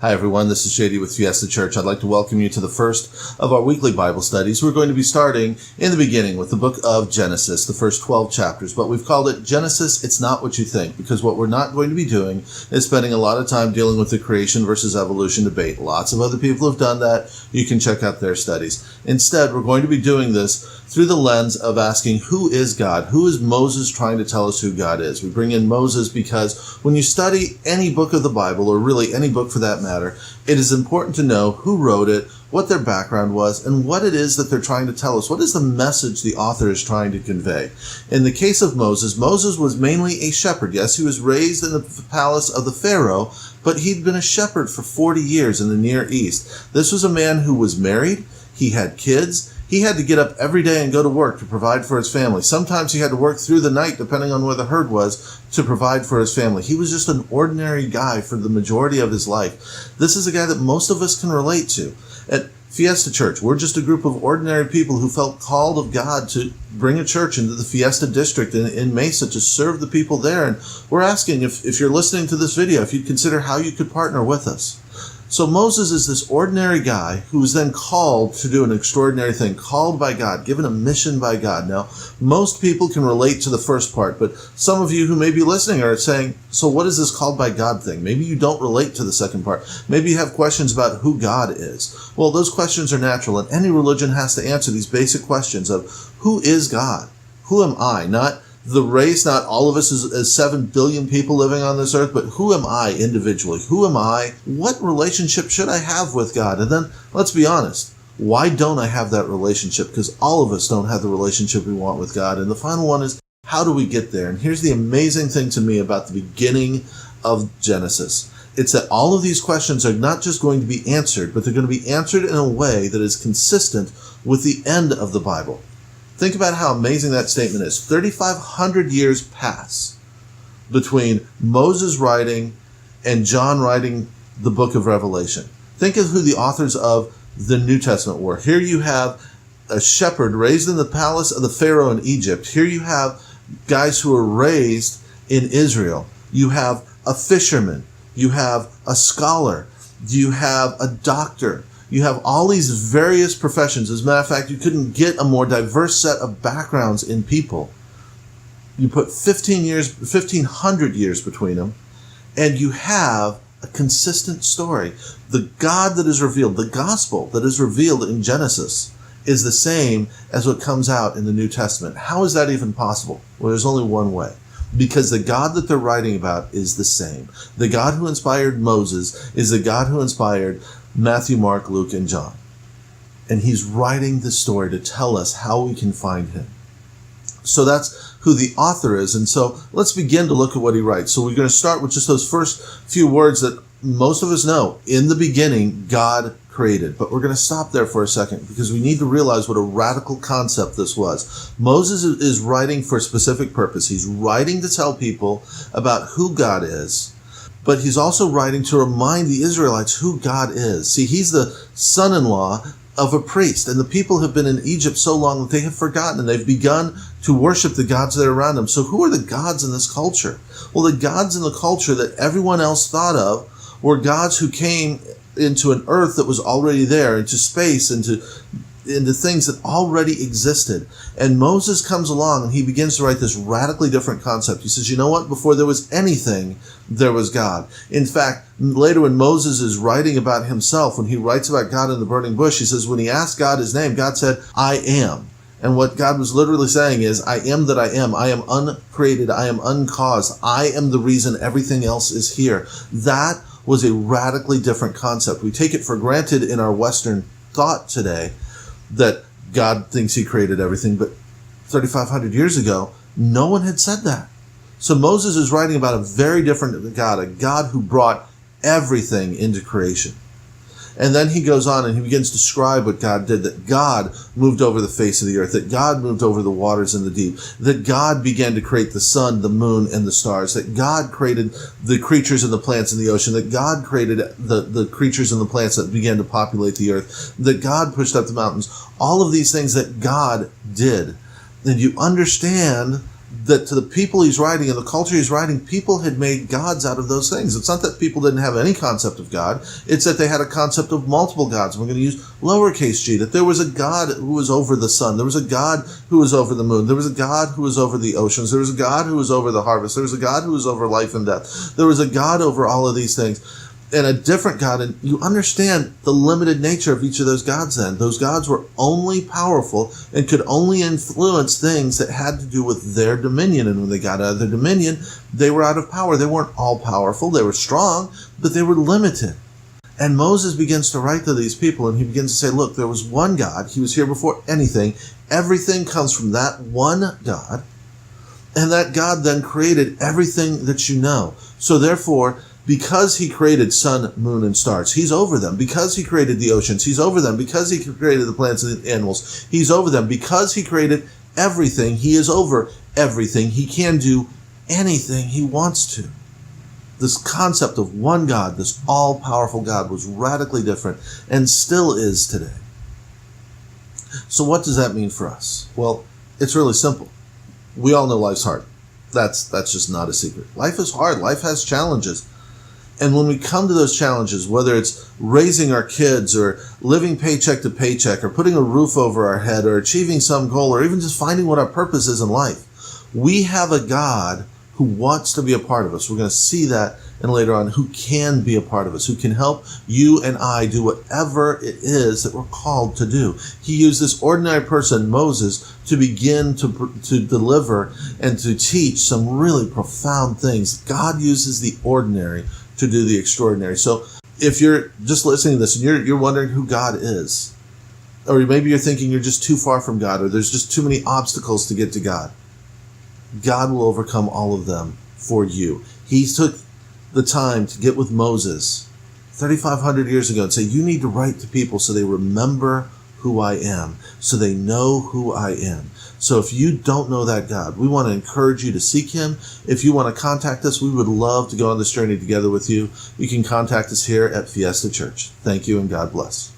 Hi everyone, this is JD with Fiesta Church. I'd like to welcome you to the first of our weekly Bible studies. We're going to be starting in the beginning with the book of Genesis, the first 12 chapters, but we've called it Genesis, It's Not What You Think, because what we're not going to be doing is spending a lot of time dealing with the creation versus evolution debate. Lots of other people have done that. You can check out their studies. Instead, we're going to be doing this through the lens of asking, who is God? Who is Moses trying to tell us who God is? We bring in Moses because when you study any book of the Bible, or really any book for that matter, it is important to know who wrote it, what their background was, and what it is that they're trying to tell us. What is the message the author is trying to convey? In the case of Moses, Moses was mainly a shepherd. Yes, he was raised in the palace of the Pharaoh, but he'd been a shepherd for 40 years in the Near East. This was a man who was married, he had kids, he had to get up every day and go to work to provide for his family. Sometimes he had to work through the night, depending on where the herd was, to provide for his family. He was just an ordinary guy for the majority of his life. This is a guy that most of us can relate to. At Fiesta Church, we're just a group of ordinary people who felt called of God to bring a church into the Fiesta district in Mesa to serve the people there. And we're asking, if you're listening to this video, if you'd consider how you could partner with us. So Moses is this ordinary guy who was then called to do an extraordinary thing, called by God, given a mission by God. Now, most people can relate to the first part, but some of you who may be listening are saying, so what is this called by God thing? Maybe you don't relate to the second part. Maybe you have questions about who God is. Well, those questions are natural, and any religion has to answer these basic questions of who is God? Who am I? Not the race, not all of us as 7 billion people living on this earth, but who am I individually? Who am I? What relationship should I have with God? And then, let's be honest, why don't I have that relationship? Because all of us don't have the relationship we want with God. And the final one is, how do we get there? And here's the amazing thing to me about the beginning of Genesis. It's that all of these questions are not just going to be answered, but they're going to be answered in a way that is consistent with the end of the Bible. Think about how amazing that statement is. 3,500 years pass between Moses writing and John writing the book of Revelation. Think of who the authors of the New Testament were. Here you have a shepherd raised in the palace of the Pharaoh in Egypt. Here you have guys who were raised in Israel. You have a fisherman. You have a scholar. You have a doctor. You have all these various professions. As a matter of fact, you couldn't get a more diverse set of backgrounds in people. You put 1,500 years between them, and you have a consistent story. The God that is revealed, the gospel that is revealed in Genesis, is the same as what comes out in the New Testament. How is that even possible? Well, there's only one way. Because the God that they're writing about is the same. The God who inspired Moses is the God who inspired Matthew, Mark, Luke, and John. And he's writing the story to tell us how we can find him. So that's who the author is. And so let's begin to look at what he writes. So we're going to start with just those first few words that most of us know. In the beginning, God created. But we're going to stop there for a second because we need to realize what a radical concept this was. Moses is writing for a specific purpose. He's writing to tell people about who God is. But he's also writing to remind the Israelites who God is. See, he's the son-in-law of a priest, and the people have been in Egypt so long that they have forgotten, and they've begun to worship the gods that are around them. So who are the gods in this culture? Well, the gods in the culture that everyone else thought of were gods who came into an earth that was already there, into space, into things that already existed. And Moses comes along and he begins to write this radically different concept. He says, you know what? Before there was anything, there was God. In fact, later when Moses is writing about himself, when he writes about God in the burning bush, he says, when he asked God his name, God said, I am. And what God was literally saying is, I am that I am. I am uncreated. I am uncaused. I am the reason everything else is here. That was a radically different concept. We take it for granted in our Western thought today that God thinks he created everything, but 3,500 years ago, no one had said that. So Moses is writing about a very different God, a God who brought everything into creation. And then he goes on and he begins to describe what God did, that God moved over the face of the earth, that God moved over the waters and the deep, that God began to create the sun, the moon, and the stars, that God created the creatures and the plants in the ocean, that God created the creatures and the plants that began to populate the earth, that God pushed up the mountains, all of these things that God did. And you understand that to the people he's writing and the culture he's writing, people had made gods out of those things. It's not that people didn't have any concept of God. It's that they had a concept of multiple gods. We're going to use lowercase g, that there was a God who was over the sun. There was a God who was over the moon. There was a God who was over the oceans. There was a God who was over the harvest. There was a God who was over life and death. There was a God over all of these things. And a different God, and you understand the limited nature of each of those gods then. Those gods were only powerful and could only influence things that had to do with their dominion. And when they got out of their dominion, they were out of power. They weren't all powerful. They were strong, but they were limited. And Moses begins to write to these people, and he begins to say, look, there was one God. He was here before anything. Everything comes from that one God. And that God then created everything that you know. So therefore, because he created sun, moon, and stars, he's over them. Because he created the oceans, he's over them. Because he created the plants and the animals, he's over them. Because he created everything, he is over everything. He can do anything he wants to. This concept of one God, this all-powerful God, was radically different and still is today. So what does that mean for us? Well, it's really simple. We all know life's hard. That's just not a secret. Life is hard. Life has challenges. And when we come to those challenges, whether it's raising our kids or living paycheck to paycheck or putting a roof over our head or achieving some goal or even just finding what our purpose is in life, we have a God who wants to be a part of us. We're going to see that and later on, who can be a part of us, who can help you and I do whatever it is that we're called to do. He used this ordinary person, Moses, to begin to deliver and to teach some really profound things. God uses the ordinary to do the extraordinary. So if you're just listening to this and you're wondering who God is, or maybe you're thinking you're just too far from God, or there's just too many obstacles to get to God, God will overcome all of them for you. He took the time to get with Moses 3,500 years ago and say, you need to write to people so they remember who I am, so they know who I am. So if you don't know that God, we want to encourage you to seek him. If you want to contact us, we would love to go on this journey together with you. You can contact us here at Fiesta Church. Thank you and God bless.